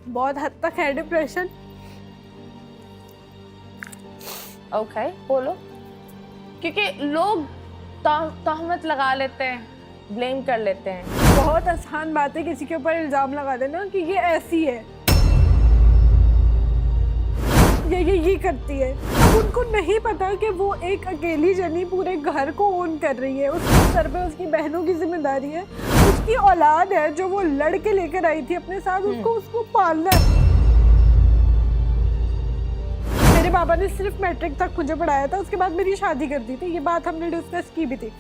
बहुत हद तक है डिप्रेशन। ओके, बोलो। क्योंकि लोग तहमत लगा लेते हैं, ब्लेम कर लेते हैं। बहुत आसान बात है किसी के ऊपर इल्ज़ाम लगा देना कि ये ऐसी है, ये करती है। अब उनको नहीं पता कि वो एक अकेली जनी पूरे घर को ओन कर रही है, उसके सर पे उसकी बहनों की जिम्मेदारी है, उसकी औलाद है जो वो लड़के लेकर आई थी अपने साथ, उसको पालना है। मेरे पापा ने सिर्फ मैट्रिक तक मुझे पढ़ाया था, उसके बाद मेरी शादी कर दी थी, ये बात हमने डिस्कस की भी थी।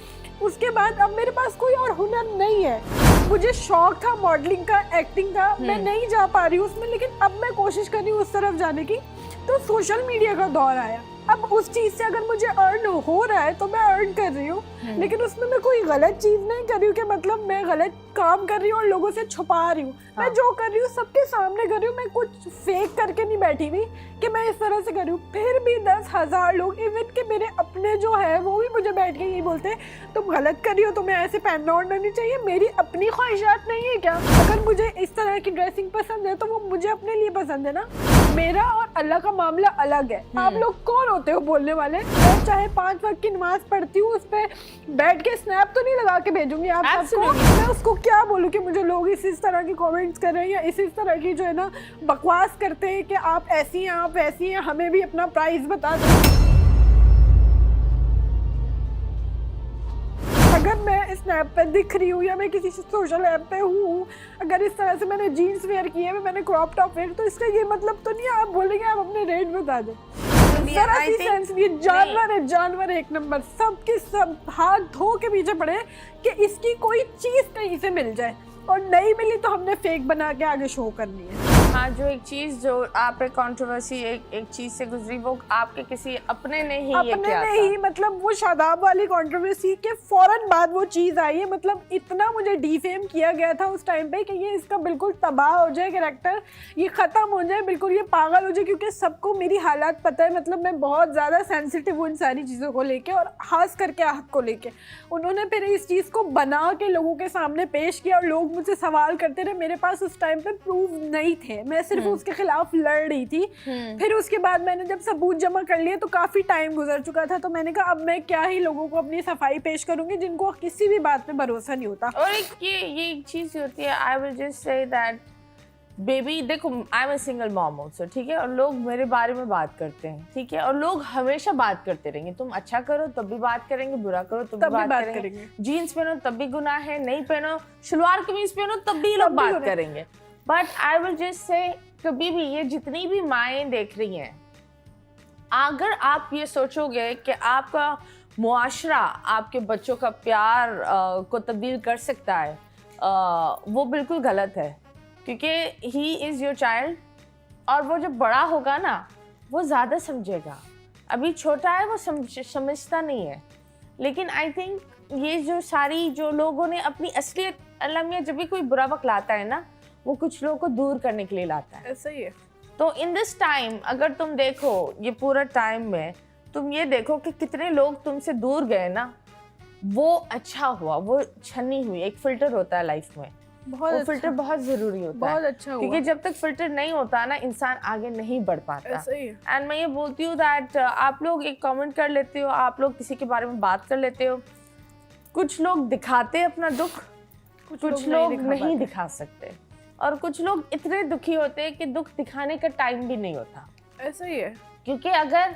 उसके बाद अब मेरे पास कोई और हुनर नहीं है। मुझे शौक था मॉडलिंग का, एक्टिंग का, मैं नहीं जा पा रही हूँ उसमें, लेकिन अब मैं कोशिश कर रही हूँ उस तरफ जाने की। तो सोशल मीडिया का दौर आया, अब उस चीज से अगर मुझे अर्न हो रहा है तो मैं अर्न कर रही हूँ, लेकिन उसमें मैं कोई गलत चीज नहीं कर रही हूँ कि मतलब मैं गलत काम कर रही हूँ और लोगों से छुपा रही हूँ। मैं जो कर रही हूँ सबके सामने कर रही हूँ, मैं कुछ फेक करके नहीं बैठी हुई कि मैं इस तरह से कर रही हूँ। फिर भी 10,000 लोग, इवन के मेरे अपने जो है वो भी मुझे बैठ के यही बोलते हैं तुम गलत कर रही हो, तुम्हें ऐसे पहनना ओढ़ना नहीं चाहिए। मेरी अपनी ख्वाहिशात नहीं है क्या? अगर मुझे इस तरह की ड्रेसिंग पसंद है तो वो मुझे अपने लिए पसंद है ना। मेरा और अल्लाह का मामला अलग है। आप लोग कौन होते हो बोलने वाले? मैं चाहे 5 वक्त की नमाज पढ़ती हूँ, उस पर बैठ के स्नैप तो नहीं लगा के भेजूंगी आप सबको। मैं उसको क्या बोलूँ कि मुझे लोग इस तरह की कमेंट्स कर रहे हैं या इस तरह की जो है ना बकवास करते हैं कि आप ऐसी हैं, आप वैसी हैं, हमें भी अपना प्राइस बता दें। अगर मैं स्नैप पे दिख रही हूँ या मैं किसी सोशल ऐप पे हूँ, अगर इस तरह से मैंने जीन्स वेयर किए है, मैंने क्रॉप टॉप वेयर, तो इसका ये मतलब तो नहीं आप बोलेंगे आप अपने रेट बता दो। जरा सी सेंस, ये जानवर है, जानवर एक नंबर। सबके सब हाथ धो के पीछे पड़े कि इसकी कोई चीज कहीं से मिल जाए, और नहीं मिली तो हमने फेक बना के आगे शो करनी है। हाँ, जो एक चीज जो आप पे कंट्रोवर्सी एक चीज से गुजरी, वो आपके किसी अपने ने ही ये किया था। ही मतलब वो शादाब वाली कंट्रोवर्सी के फौरन बाद वो चीज आई है। मतलब इतना मुझे डिफेम किया गया था उस टाइम पे कि ये इसका बिल्कुल तबाह हो जाए कैरेक्टर, ये खत्म हो जाए, बिल्कुल ये पागल हो जाए, क्योंकि सबको मेरी हालात पता है। मतलब मैं बहुत ज्यादा सेंसिटिव हूँ इन सारी चीजों को लेके, और खास करके आहत को लेके। उन्होंने फिर इस चीज को बना के लोगों के सामने पेश किया और लोग मुझसे सवाल करते रहे। मेरे पास उस टाइम पे प्रूफ नहीं थे, मैं सिर्फ उसके खिलाफ लड़ रही थी। फिर उसके बाद मैंने जब सबूत जमा कर लिए तो काफी टाइम गुजर चुका था, तो मैंने कहा अब मैं क्या ही लोगों को अपनी सफाई पेश करूंगी जिनको किसी भी बात पे भरोसा नहीं होता। और ये एक चीज होती है, I will just say that baby, देखो I am a single mom also, ठीक है, और लोग मेरे बारे में बात करते हैं, ठीक है, और लोग हमेशा बात करते रहेंगे। तुम अच्छा करो तब भी बात करेंगे, बुरा करो तब भी बात करेंगे, जीन्स पहनो तब भी गुनाह है, नहीं पहनो, सलवार कमीज पहनो तब भी लोग बात करेंगे। बट आई विल जस्ट से, कभी भी ये जितनी भी माएँ देख रही हैं, अगर आप ये सोचोगे कि आपका मुआशरा आपके बच्चों का प्यार को तब्दील कर सकता है, वो बिल्कुल गलत है। क्योंकि ही इज़ योर चाइल्ड, और वो जब बड़ा होगा ना वो ज़्यादा समझेगा। अभी छोटा है, वो समझता नहीं है। लेकिन आई थिंक ये जो सारी जो लोगों ने अपनी असलियत, अल्लाह मियां जब भी कोई बुरा वक्त लाता है ना, वो कुछ लोगों को दूर करने के लिए लाता है। ऐसा ही है। तो इन दिस टाइम अगर तुम देखो, ये पूरा टाइम में तुम ये देखो कि कितने लोग तुमसे दूर गए ना, वो अच्छा हुआ, वो छन्नी हुई। एक फिल्टर होता है लाइफ में, वो फिल्टर बहुत जरूरी होता है, बहुत अच्छा हुआ। क्योंकि जब तक फिल्टर नहीं होता ना, इंसान आगे नहीं बढ़ पाता। एंड मैं ये बोलती हूँ दैट आप लोग एक कमेंट कर लेते हो, आप लोग किसी के बारे में बात कर लेते हो, कुछ लोग दिखाते अपना दुख, कुछ लोग नहीं दिखा सकते, और कुछ लोग इतने दुखी होते हैं कि दुख दिखाने का टाइम भी नहीं होता। ऐसा ही है। क्योंकि अगर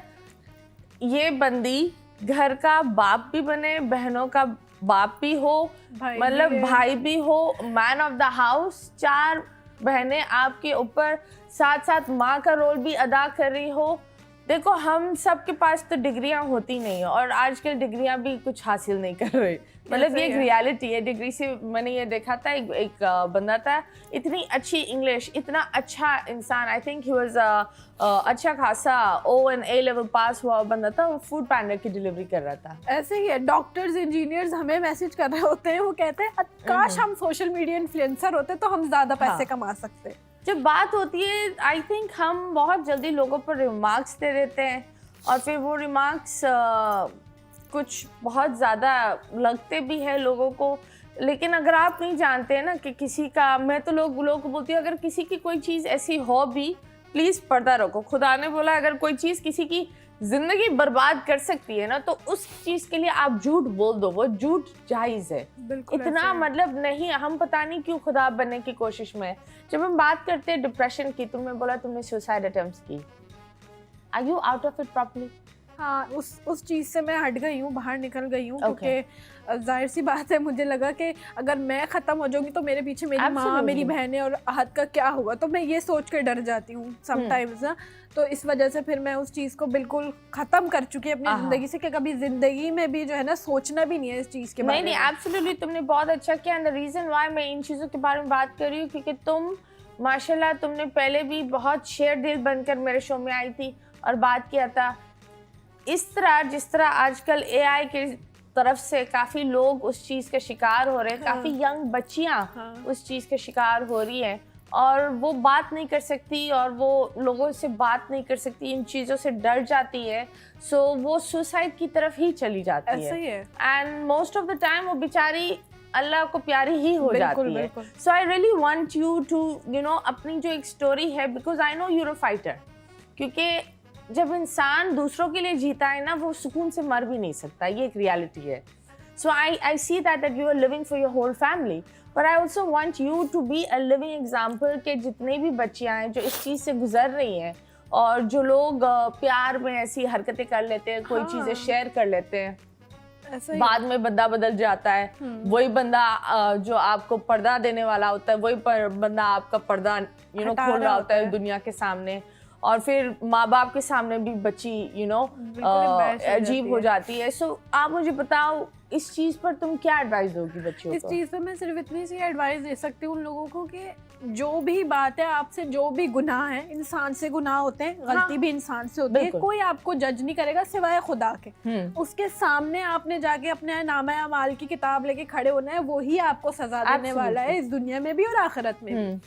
ये बंदी घर का बाप भी बने, बहनों का बाप भी हो, मतलब भाई भी हो, मैन ऑफ द हाउस, 4 बहनें आपके ऊपर, साथ साथ माँ का रोल भी अदा कर रही हो। देखो, हम सब के पास तो डिग्रियां होती नहीं है, और आजकल डिग्रियां भी कुछ हासिल नहीं कर रहे। मतलब ये एक रियलिटी है। डिग्री से मैंने ये देखा था, एक बंदा था, इतनी अच्छी इंग्लिश, इतना अच्छा इंसान, आई थिंक ही वाज अच्छा खासा O&A लेवल पास हुआ बंदा था, वो फूड पैंडा की डिलीवरी कर रहा था। ऐसे ही है। डॉक्टर्स, इंजीनियर्स हमें मैसेज कर रहे होते हैं, वो कहते हैं काश हम सोशल मीडिया इन्फ्लुएंसर होते तो हम ज्यादा पैसे कमा सकते। जब बात होती है, आई थिंक हम बहुत जल्दी लोगों पर रिमार्क्स दे देते हैं, और फिर वो रिमार्क्स कुछ बहुत ज़्यादा लगते भी है लोगों को। लेकिन अगर आप नहीं जानते हैं ना कि किसी का, मैं तो लोगों को बोलती हूँ, अगर किसी की कोई चीज़ ऐसी हो भी, प्लीज़ पर्दा रखो। खुदा ने बोला अगर कोई चीज़ किसी की ज़िंदगी बर्बाद कर सकती है ना, तो उस चीज़ के लिए आप झूठ बोल दो, वो झूठ जायज़ है। बिल्कुल इतना ऐसे है। मतलब नहीं, हम पता नहीं क्यों खुदा बनने की कोशिश में हैं। जब हम बात करते हैं डिप्रेशन की, तुमने बोला तुमने सुसाइड अटेम्प्ट्स की, are you out of it properly? हाँ, उस चीज़ से मैं हट गई हूँ, बाहर निकल गई हूँ, Okay. क्योंकि जाहिर सी बात है, मुझे लगा कि अगर मैं ख़त्म हो जाऊंगी तो मेरे पीछे मेरी माँ, Absolutely. मेरी बहनें और आहत का क्या होगा। तो मैं ये सोच कर डर जाती हूँ समटाइम्स ना। तो इस वजह से फिर मैं उस चीज़ को बिल्कुल ख़त्म कर चुकी अपनी ज़िंदगी से, कि कभी ज़िंदगी में भी जो है ना सोचना भी नहीं है इस चीज़ के बारे में। नहीं, एब्सोल्युटली तुमने बहुत अच्छा किया। एंड द रीज़न व्हाई मैं इन चीज़ों के बारे में बात कर रही हूँ, क्योंकि तुम माशाल्लाह, तुमने पहले भी बहुत शेयर दिल बनकर मेरे शो में आई थी और बात किया था। इस तरह जिस तरह आजकल एआई के तरफ से काफ़ी लोग उस चीज़ के शिकार हो रहे हैं, काफ़ी यंग बच्चियाँ उस चीज़ के शिकार हो रही हैं और वो बात नहीं कर सकती और वो लोगों से बात नहीं कर सकती, इन चीज़ों से डर जाती है, सो वो सुसाइड की तरफ ही चली जाती है। ऐसा ही है। And most of the time वो बेचारी अल्लाह को प्यारी ही हो जाती है। बिल्कुल। So I really want you to अपनी जो एक स्टोरी है, because I know you're a fighter, क्योंकि जब इंसान दूसरों के लिए जीता है ना, वो सुकून से मर भी नहीं सकता, ये एक रियलिटी है। So I see that you are living for your whole family, but I also want you to be a living example के जितने भी बच्चियाँ हैं जो इस चीज़ से गुजर रही हैं और जो लोग प्यार में ऐसी हरकतें कर लेते हैं, कोई चीज़ें शेयर कर लेते हैं, बाद में बंदा बदल जाता है, वही बंदा जो आपको पर्दा देने वाला होता है, वही बंदा आपका पर्दा खोल रहा होता है दुनिया के सामने, और फिर माँ बाप के सामने भी बच्ची अजीब हो जाती है। सो आप मुझे बताओ, इस चीज़ पर तुम क्या एडवाइस दोगी बच्चों को? इस चीज़ पे मैं सिर्फ इतनी सी एडवाइस दे सकती हूँ उन लोगों को कि जो भी बात है, आपसे जो भी गुनाह है, इंसान से गुनाह होते हैं, गलती भी इंसान से होती है, कोई आपको जज नहीं करेगा सिवाय खुदा के। उसके सामने आपने जाके अपने नामा अमाल की किताब लेके खड़े होना है, वही आपको सजा देने वाला है, इस दुनिया में भी और आखिरत में भी।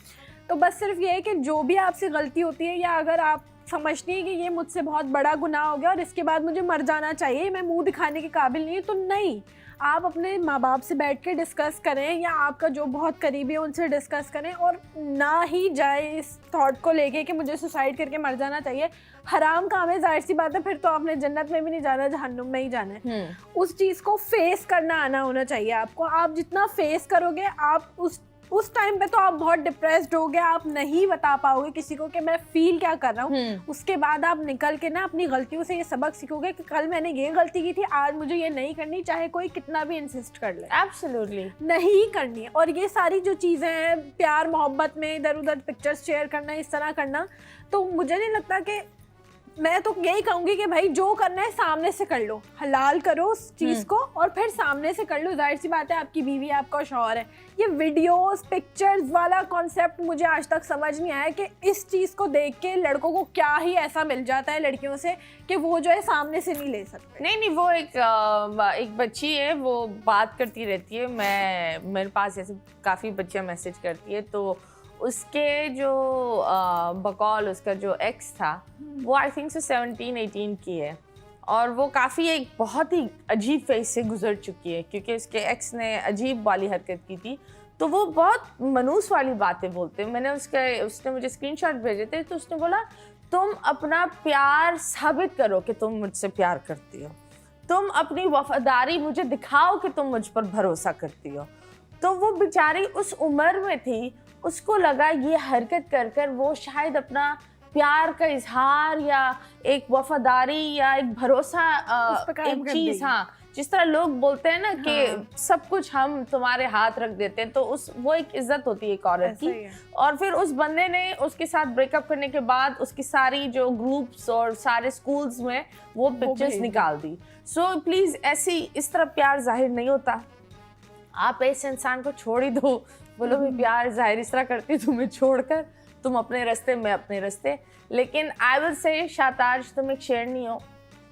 तो बस सिर्फ ये है कि जो भी आपसे गलती होती है, या अगर आप समझती हैं कि ये मुझसे बहुत बड़ा गुनाह हो गया और इसके बाद मुझे मर जाना चाहिए, मैं मुंह दिखाने के काबिल नहीं, तो नहीं, आप अपने माँ बाप से बैठ के डिस्कस करें, या आपका जो बहुत करीबी है उनसे डिस्कस करें, और ना ही जाए इस थॉट को लेके कि मुझे सुसाइड करके मर जाना चाहिए। हराम काम है, जाहिर सी बात है, फिर तो आपने जन्नत में भी नहीं जाना, जहन्नुम में ही जाना है। उस चीज़ को फेस करना आना होना चाहिए आपको। आप जितना फेस करोगे, आप उस टाइम पे तो आप बहुत डिप्रेस्ड होगे, आप नहीं बता पाओगे किसी को कि मैं फील क्या कर रहा हूँ। उसके बाद आप निकल के ना अपनी गलतियों से ये सबक सीखोगे कि कल मैंने ये गलती की थी, आज मुझे ये नहीं करनी, चाहे कोई कितना भी इंसिस्ट कर ले। एब्सोल्युटली नहीं करनी। और ये सारी जो चीज़ें हैं, प्यार मोहब्बत में इधर उधर पिक्चर्स शेयर करना, इस तरह करना, तो मुझे नहीं लगता कि, मैं तो यही कहूँगी कि भाई जो करना है सामने से कर लो, हलाल करो उस चीज़ को और फिर सामने से कर लो। जाहिर सी बात है, आपकी बीवी है, आपका शौहर है। ये वीडियोस पिक्चर्स वाला कॉन्सेप्ट मुझे आज तक समझ नहीं आया कि इस चीज़ को देख के लड़कों को क्या ही ऐसा मिल जाता है लड़कियों से कि वो जो है सामने से नहीं ले सकते। नहीं, वो एक बच्ची है, वो बात करती रहती है, मेरे पास ऐसे काफ़ी बच्चियाँ मैसेज करती है, तो उसके जो बकौल उसका जो एक्स था, वो आई थिंक से 17-18 की है, और वो काफ़ी एक बहुत ही अजीब फेज से गुजर चुकी है, क्योंकि उसके एक्स ने अजीब वाली हरकत की थी। तो वो बहुत मनूस वाली बातें बोलते हैं। मैंने उसने मुझे स्क्रीनशॉट भेजे थे, तो उसने बोला तुम अपना प्यार साबित करो कि तुम मुझसे प्यार करती हो, तुम अपनी वफादारी मुझे दिखाओ कि तुम मुझ पर भरोसा करती हो। तो वो बेचारी उस उम्र में थी, उसको लगा ये हरकत कर कर वो शायद अपना प्यार का इजहार या एक वफादारी या एक भरोसा एक चीज़, हाँ, जिस तरह लोग बोलते हैं ना कि सब कुछ हम तुम्हारे हाथ रख देते हैं, तो वो एक इज्जत होती है एक औरत की। और फिर उस बंदे ने उसके साथ ब्रेकअप करने के बाद उसकी सारी जो ग्रुप्स और सारे स्कूल्स में वो पिक्चर्स निकाल दी। सो प्लीज़ इस तरह प्यार जाहिर नहीं होता। आप ऐसे इंसान को छोड़ ही दो, बोलो मैं प्यार जाहिर इस तरह करती, तुम्हें छोड़कर तुम अपने रास्ते, मैं अपने रास्ते। लेकिन आई विल से शाताज, तुम एक शेरनी हो,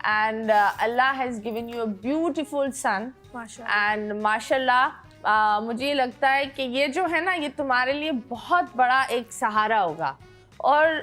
and Allah has given you a beautiful son, and माशाल्लाह मुझे ये लगता है कि ये जो है ना, ये तुम्हारे लिए बहुत बड़ा एक सहारा होगा। और